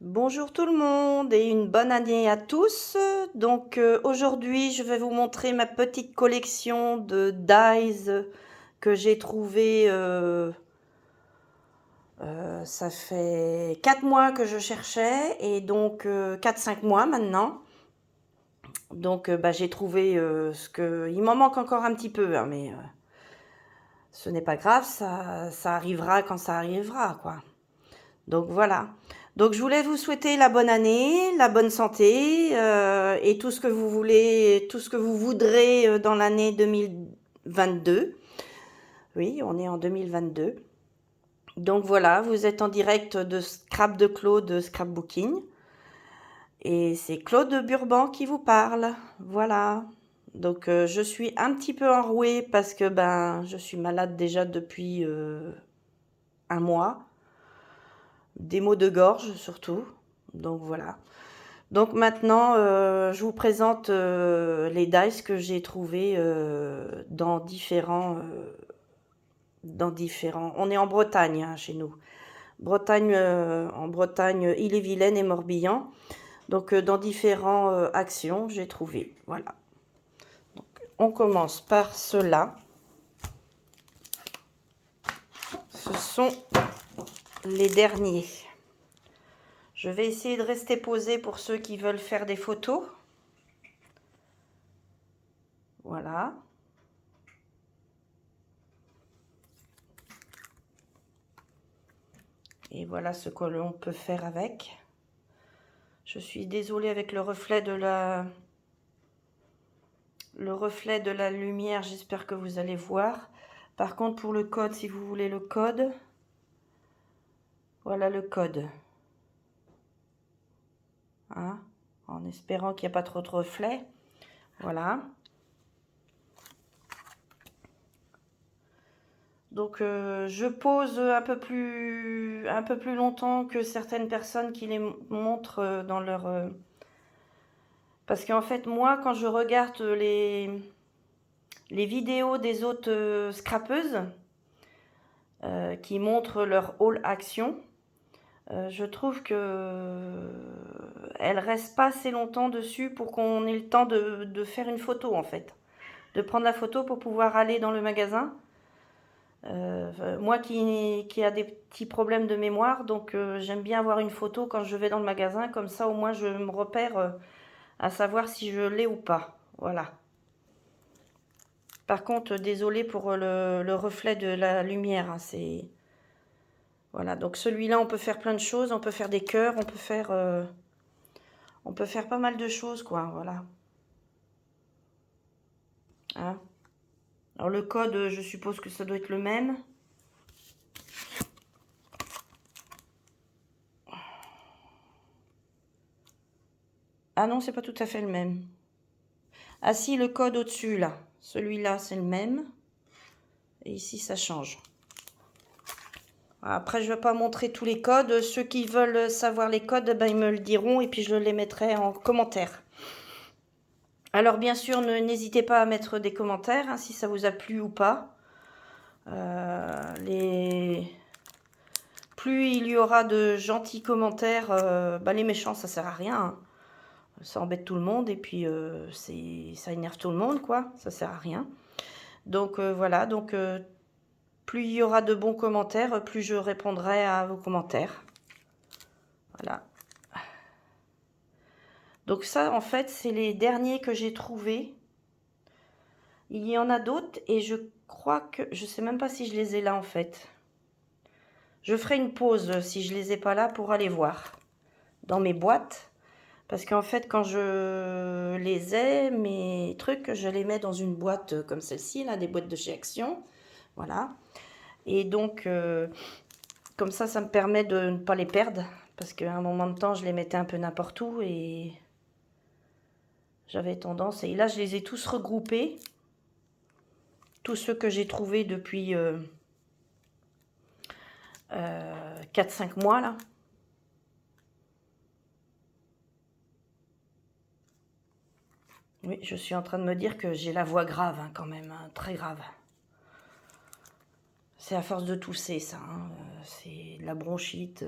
Bonjour tout le monde et une bonne année à tous. Donc aujourd'hui je vais vous montrer ma petite collection de dies que j'ai trouvé. Ça fait 4 mois que je cherchais et donc 4-5 mois maintenant. Donc j'ai trouvé ce que... Il m'en manque encore un petit peu, hein, mais ce n'est pas grave, ça arrivera quand ça arrivera, quoi. Donc voilà. Donc je voulais vous souhaiter la bonne année, la bonne santé et tout ce que vous voulez, tout ce que vous voudrez dans l'année 2022. Oui, on est en 2022. Donc voilà, vous êtes en direct de Scrap de Claude Scrapbooking. Et c'est Claude Burban qui vous parle. Voilà. Donc je suis un petit peu enrouée parce que je suis malade déjà depuis un mois. Des maux de gorge surtout. Donc voilà. Donc maintenant, je vous présente les dice que j'ai trouvés dans différents... On est en Bretagne, hein, chez nous. En Bretagne, Ille-et-Vilaine et Morbihan. Donc dans différents actions, j'ai trouvé. Voilà. Donc, on commence par ceux-là. Ce sont les derniers. Je vais essayer de rester posée pour ceux qui veulent faire des photos. Voilà. Et voilà ce que l'on peut faire avec. Je suis désolée avec le reflet de la lumière. J'espère que vous allez voir. Par contre, pour le code, si vous voulez le code, voilà le code. Hein, en espérant qu'il n'y a pas trop de reflets. Voilà. Donc je pose un peu plus longtemps que certaines personnes qui les montrent dans leur... Parce qu'en fait, moi, quand je regarde les vidéos des autres scrapeuses qui montrent leur haul action, je trouve que elles restent pas assez longtemps dessus pour qu'on ait le temps de faire une photo, en fait. De prendre la photo pour pouvoir aller dans le magasin. Moi qui a des petits problèmes de mémoire, donc j'aime bien avoir une photo quand je vais dans le magasin, comme ça au moins je me repère à savoir si je l'ai ou pas. Voilà. Par contre, désolé pour le reflet de la lumière, hein, c'est... Voilà, donc celui-là, on peut faire plein de choses, on peut faire des cœurs, on peut faire pas mal de choses, quoi, voilà. Hein. Alors le code, je suppose que ça doit être le même. Ah non, c'est pas tout à fait le même. Ah si, le code au-dessus, là. Celui-là, c'est le même. Et ici, ça change. Après, je ne vais pas montrer tous les codes. Ceux qui veulent savoir les codes, ils me le diront et puis je les mettrai en commentaire. Alors, bien sûr, n'hésitez pas à mettre des commentaires, hein, si ça vous a plu ou pas. Plus il y aura de gentils commentaires, les méchants, ça sert à rien, hein. Ça embête tout le monde et puis ça énerve tout le monde, quoi. Ça sert à rien. Donc voilà, donc plus il y aura de bons commentaires, plus je répondrai à vos commentaires. Voilà. Donc ça, en fait, c'est les derniers que j'ai trouvés. Il y en a d'autres et je crois que... Je sais même pas si je les ai là, en fait. Je ferai une pause si je les ai pas là pour aller voir dans mes boîtes. Parce qu'en fait, quand je les ai, mes trucs, je les mets dans une boîte comme celle-ci, là, des boîtes de chez Action. Voilà. Et donc, comme ça me permet de ne pas les perdre. Parce qu'à un moment de temps, je les mettais un peu n'importe où et j'avais tendance... Et là, je les ai tous regroupés. Tous ceux que j'ai trouvés depuis 4-5 mois, là. Oui, je suis en train de me dire que j'ai la voix grave, hein, quand même, hein, très grave. C'est à force de tousser, ça. Hein. C'est de la bronchite.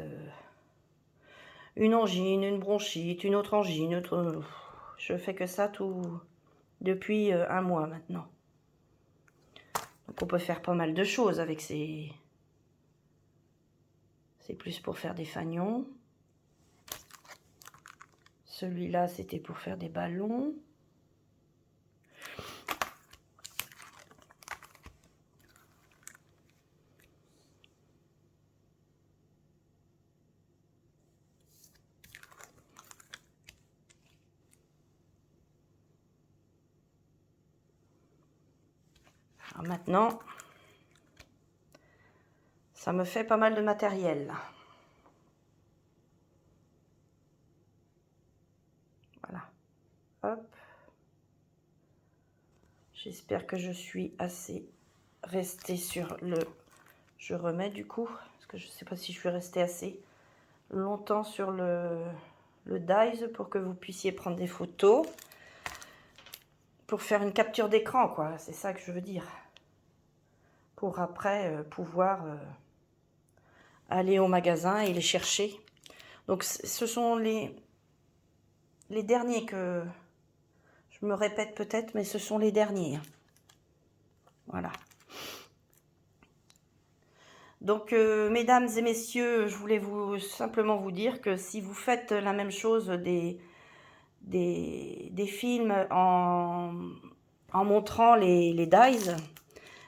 une angine, une bronchite, une autre angine, je fais que ça tout depuis 1 mois maintenant. Donc on peut faire pas mal de choses avec ces... C'est plus pour faire des fanions. Celui-là, c'était pour faire des ballons. Alors maintenant, ça me fait pas mal de matériel. Voilà. Hop. J'espère que je suis assez restée sur le... Je remets du coup, parce que je ne sais pas si je suis restée assez longtemps sur le dies pour que vous puissiez prendre des photos. Pour faire une capture d'écran, quoi. C'est ça que je veux dire. Pour après pouvoir aller au magasin et les chercher. Donc ce sont les derniers que... Je me répète peut-être, mais ce sont les derniers. Voilà. Donc, mesdames et messieurs, je voulais simplement vous dire que si vous faites la même chose des films en montrant les dies,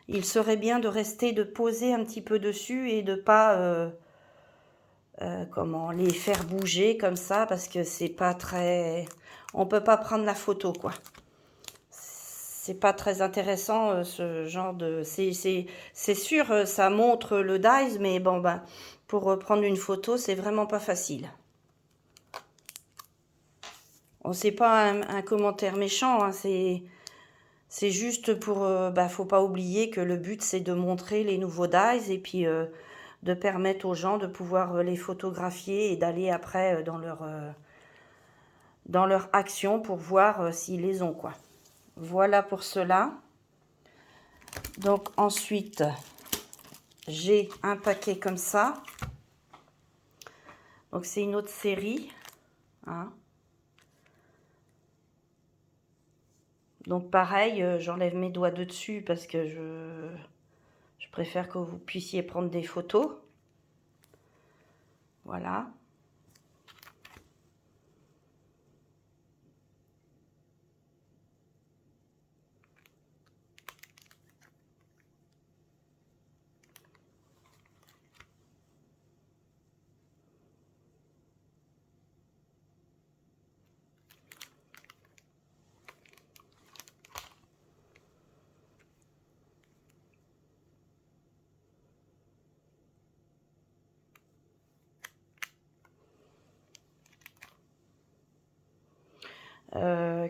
il serait bien de rester, de poser un petit peu dessus et de pas comment les faire bouger comme ça, parce que c'est pas très... On peut pas prendre la photo, quoi. C'est pas très intéressant ce genre de... C'est sûr, ça montre le dies, mais bon, ben, pour prendre une photo, c'est vraiment pas facile. Bon, c'est pas un commentaire méchant, hein, c'est juste pour... faut pas oublier que le but, c'est de montrer les nouveaux dies et puis de permettre aux gens de pouvoir les photographier et d'aller après dans leur action pour voir s'ils les ont, quoi. Voilà pour cela. Donc ensuite, j'ai un paquet comme ça. Donc c'est une autre série. Hein. Donc pareil, j'enlève mes doigts de dessus parce que je préfère que vous puissiez prendre des photos. Voilà.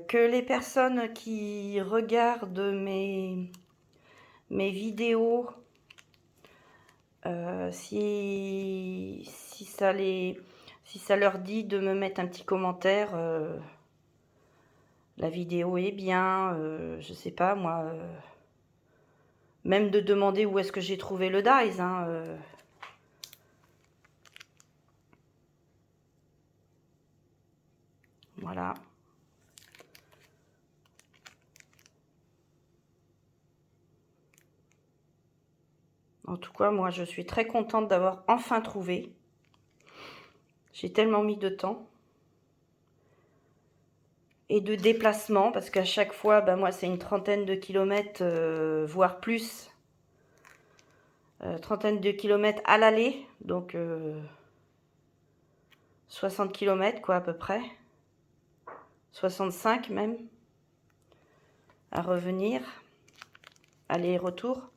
Que les personnes qui regardent mes vidéos, si ça leur dit de me mettre un petit commentaire, la vidéo est bien, je sais pas moi, même de demander où est-ce que j'ai trouvé le dies, hein, voilà. En tout cas, moi, je suis très contente d'avoir enfin trouvé. J'ai tellement mis de temps. Et de déplacement, parce qu'à chaque fois, moi, c'est une trentaine de kilomètres, voire plus. Trentaine de kilomètres à l'aller, donc 60 kilomètres, quoi, à peu près. 65 même. À revenir. Aller-retour.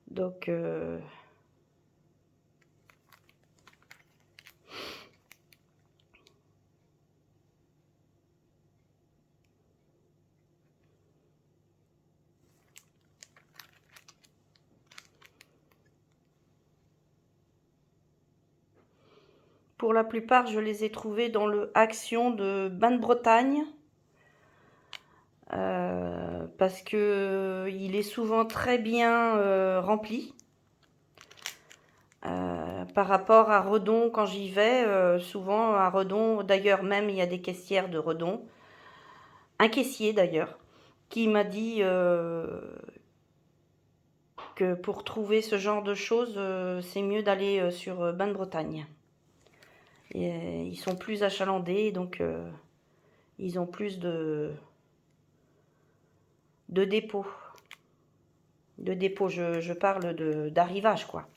Donc... pour la plupart, je les ai trouvés dans le Action de Bain de Bretagne. Parce que il est souvent très bien rempli. par rapport à Redon, quand j'y vais, souvent à Redon, d'ailleurs même il y a des caissières de Redon, un caissier d'ailleurs, qui m'a dit que pour trouver ce genre de choses, c'est mieux d'aller sur Bain de Bretagne. Et, ils sont plus achalandés, donc ils ont plus de dépôts. De dépôts, je parle d'arrivage, quoi.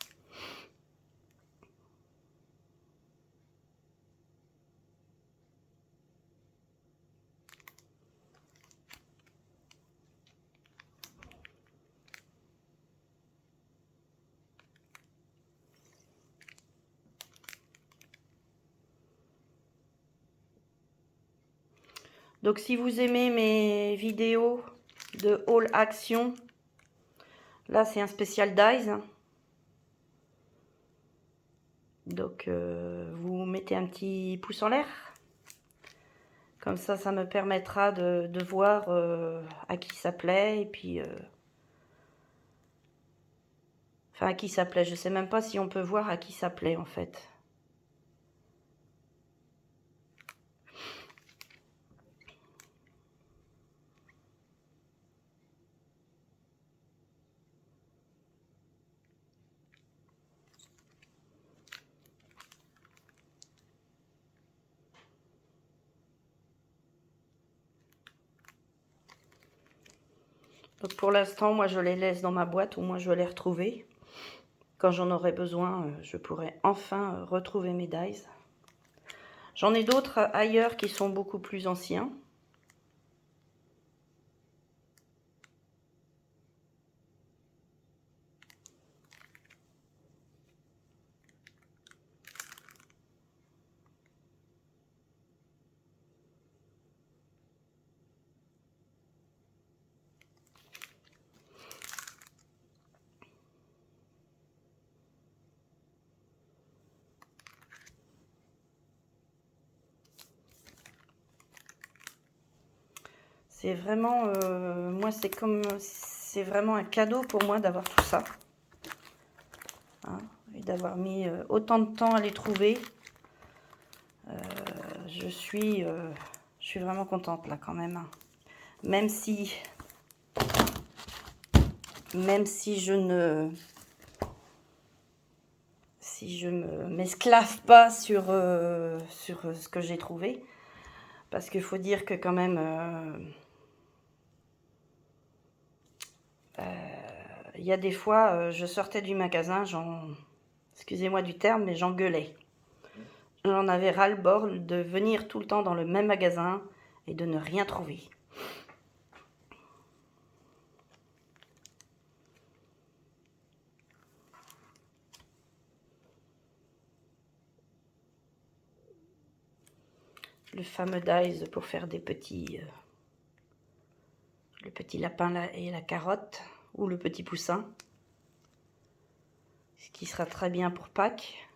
Donc si vous aimez mes vidéos de haul action, là c'est un spécial dies. Donc vous mettez un petit pouce en l'air. Comme ça me permettra de voir à qui ça plaît. Et puis, enfin à qui ça plaît. Je sais même pas si on peut voir à qui ça plaît en fait. Donc pour l'instant, moi je les laisse dans ma boîte, ou moi je vais les retrouver. Quand j'en aurai besoin, je pourrai enfin retrouver mes dies. J'en ai d'autres ailleurs qui sont beaucoup plus anciens. C'est vraiment, moi c'est vraiment un cadeau pour moi d'avoir tout ça. Hein, et d'avoir mis autant de temps à les trouver. Je suis vraiment contente là quand même. Hein. Même si je ne m'esclave pas sur ce que j'ai trouvé. Parce qu'il faut dire que quand même, il y a des fois, je sortais du magasin, excusez-moi du terme, mais j'engueulais. J'en avais ras-le-bol de venir tout le temps dans le même magasin et de ne rien trouver. Le fameux dies pour faire des petits... le petit lapin et la carotte, ou le petit poussin. Ce qui sera très bien pour Pâques.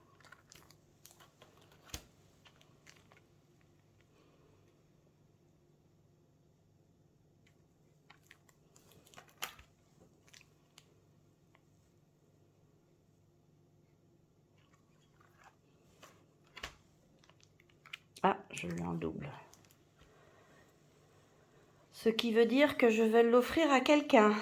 Ah, je l'ai en double. Ce qui veut dire que je vais l'offrir à quelqu'un.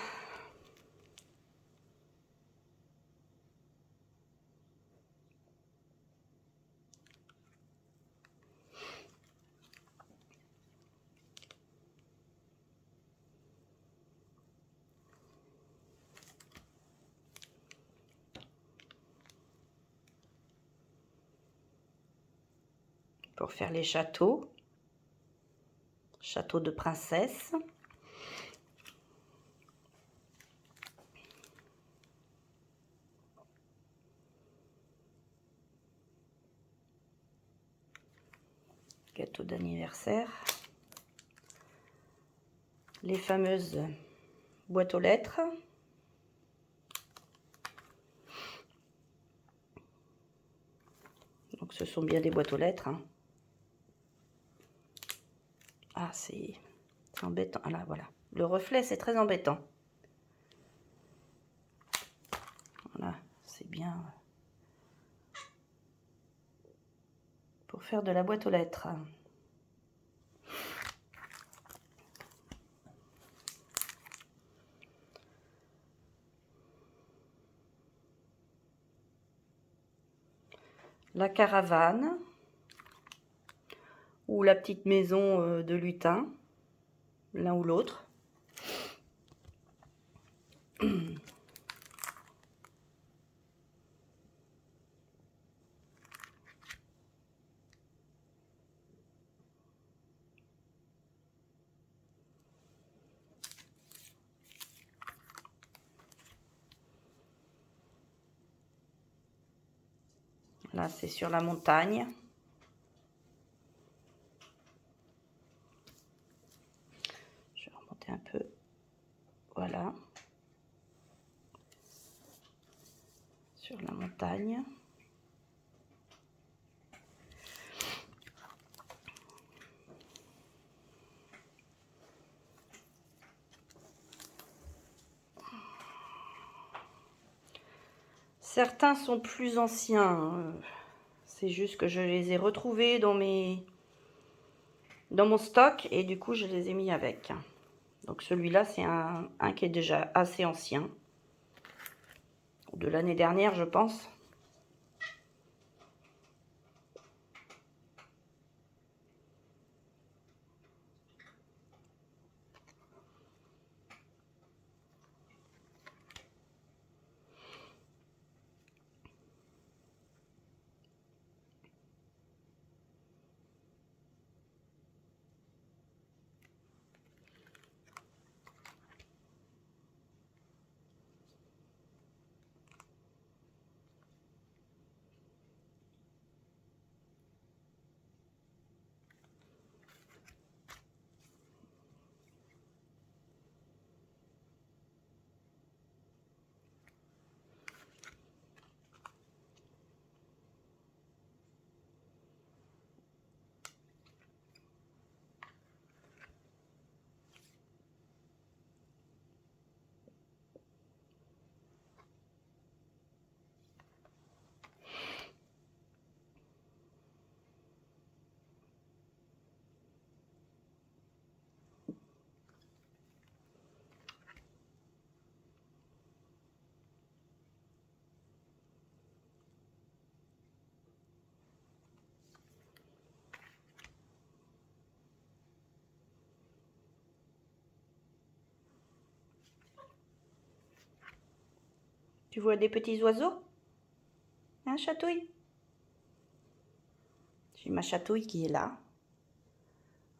Pour faire les châteaux. Château de princesse. Gâteau d'anniversaire. Les fameuses boîtes aux lettres. Donc ce sont bien des boîtes aux lettres. Hein. Ah, c'est embêtant. Ah là, voilà. Le reflet, c'est très embêtant. Voilà, c'est bien. pour faire de la boîte aux lettres. La caravane ou la petite maison de lutin, l'un ou l'autre. Là, c'est sur la montagne. Je vais remonter un peu. Voilà. Sur la montagne. Certains sont plus anciens. C'est juste que je les ai retrouvés dans mon stock et du coup je les ai mis avec. Donc celui-là c'est un qui est déjà assez ancien. De l'année dernière je pense. Tu vois des petits oiseaux? Hein, chatouille? J'ai ma chatouille qui est là,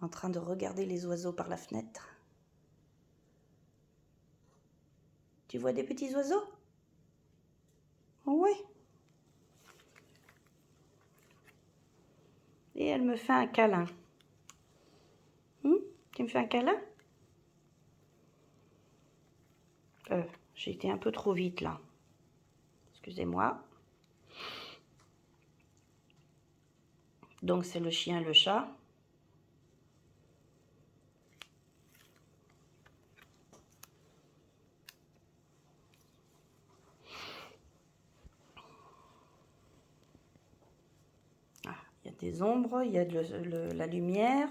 en train de regarder les oiseaux par la fenêtre. Tu vois des petits oiseaux? Oui. Et elle me fait un câlin. Tu me fais un câlin? J'ai été un peu trop vite là. Excusez-moi. Donc c'est le chien et le chat. Ah, il y a des ombres, il y a la lumière.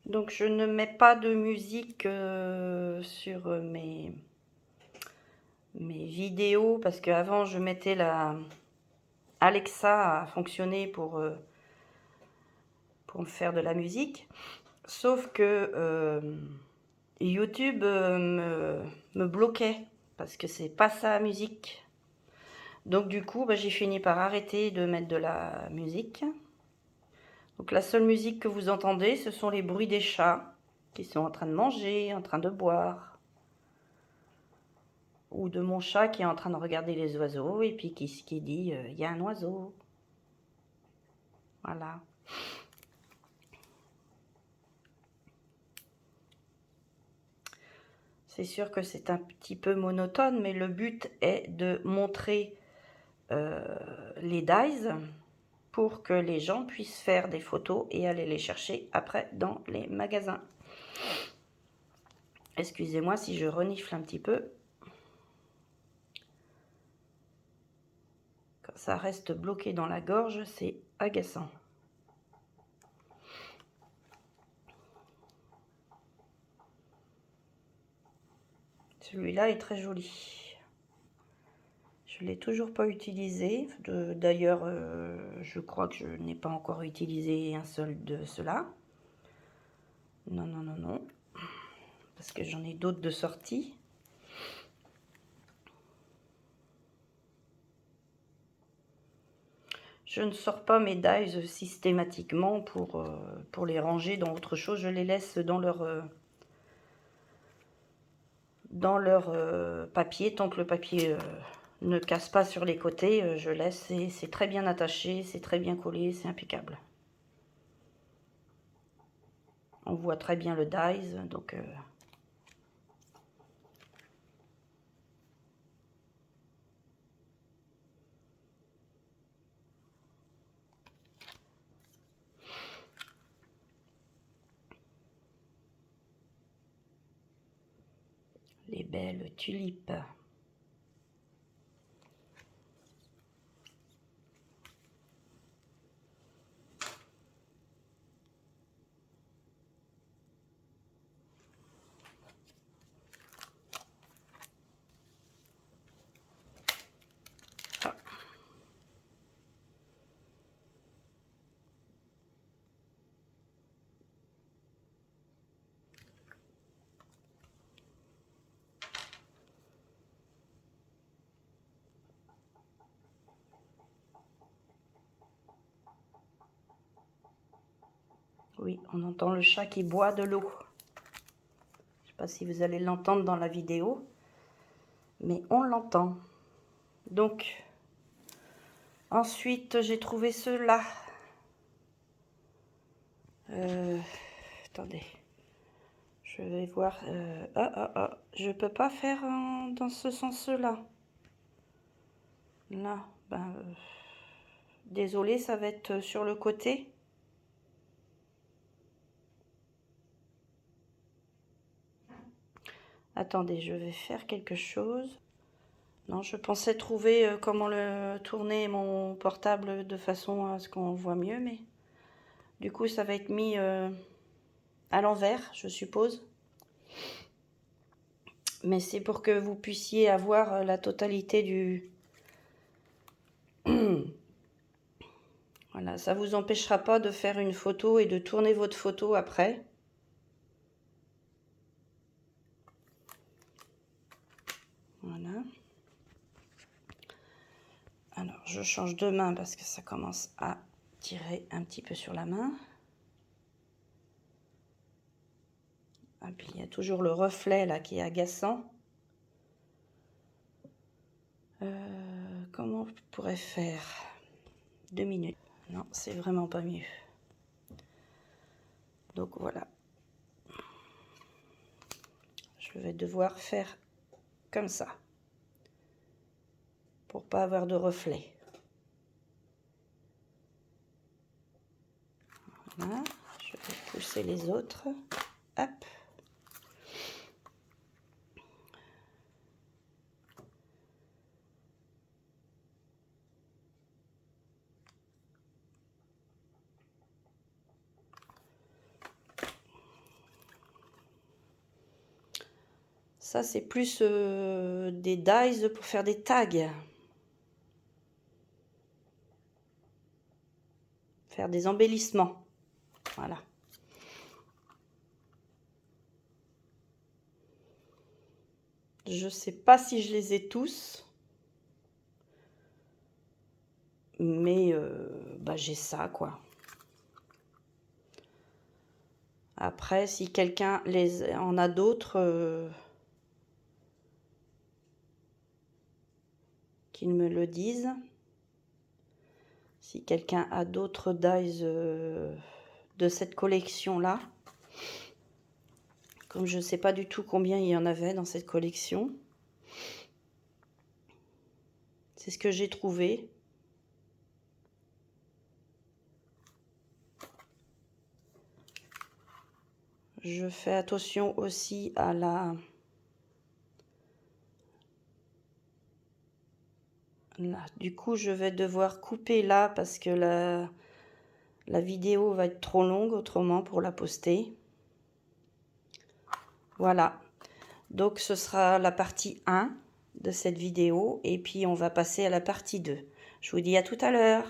Donc je ne mets pas de musique sur mes vidéos parce qu'avant je mettais la Alexa à fonctionner pour me faire de la musique. Sauf que YouTube me bloquait parce que c'est pas sa musique. Donc du coup, bah, j'ai fini par arrêter de mettre de la musique. Donc la seule musique que vous entendez, ce sont les bruits des chats qui sont en train de manger, en train de boire. Ou de mon chat qui est en train de regarder les oiseaux et puis qui dit « il y a un oiseau ». Voilà. C'est sûr que c'est un petit peu monotone, mais le but est de montrer les dies pour que les gens puissent faire des photos et aller les chercher après dans les magasins. Excusez-moi si je renifle un petit peu. Quand ça reste bloqué dans la gorge, c'est agaçant. Celui-là est très joli. Je ne l'ai toujours pas utilisé. D'ailleurs, je crois que je n'ai pas encore utilisé un seul de ceux-là. Non, non, non, non. Parce que j'en ai d'autres de sortie. Je ne sors pas mes dies systématiquement pour les ranger dans autre chose. Je les laisse dans leur papier. Tant que le papier ne casse pas sur les côtés, je laisse. C'est très bien attaché, c'est très bien collé, c'est impeccable. On voit très bien le dies, donc... les belles tulipes. Ah. Oui, on entend le chat qui boit de l'eau. Je ne sais pas si vous allez l'entendre dans la vidéo, mais on l'entend. Donc, ensuite, j'ai trouvé ceux-là. Attendez, je vais voir. Je peux pas faire dans ce sens-là. Là, ben, désolé, ça va être sur le côté. Attendez, je vais faire quelque chose. Non, je pensais trouver comment tourner mon portable de façon à ce qu'on voit mieux, mais du coup, ça va être mis à l'envers, je suppose. Mais c'est pour que vous puissiez avoir la totalité du... Voilà, ça ne vous empêchera pas de faire une photo et de tourner votre photo après. Voilà. Alors, je change de main parce que ça commence à tirer un petit peu sur la main. Et puis, il y a toujours le reflet là qui est agaçant. Comment je pourrais faire? 2 minutes. Non, c'est vraiment pas mieux. Donc voilà. Je vais devoir faire comme ça. Pour pas avoir de reflet. Voilà. Je vais pousser les autres. Hop. Ça, c'est plus des dies pour faire des tags. Faire des embellissements. Voilà. Je sais pas si je les ai tous. Mais bah, j'ai ça, quoi. Après, si quelqu'un en a d'autres, qu'ils me le disent. Si quelqu'un a d'autres dies de cette collection-là. Comme je ne sais pas du tout combien il y en avait dans cette collection. C'est ce que j'ai trouvé. Je fais attention aussi à la... Là, du coup, je vais devoir couper là parce que la vidéo va être trop longue autrement pour la poster. Voilà. Donc, ce sera la partie 1 de cette vidéo et puis on va passer à la partie 2. Je vous dis à tout à l'heure.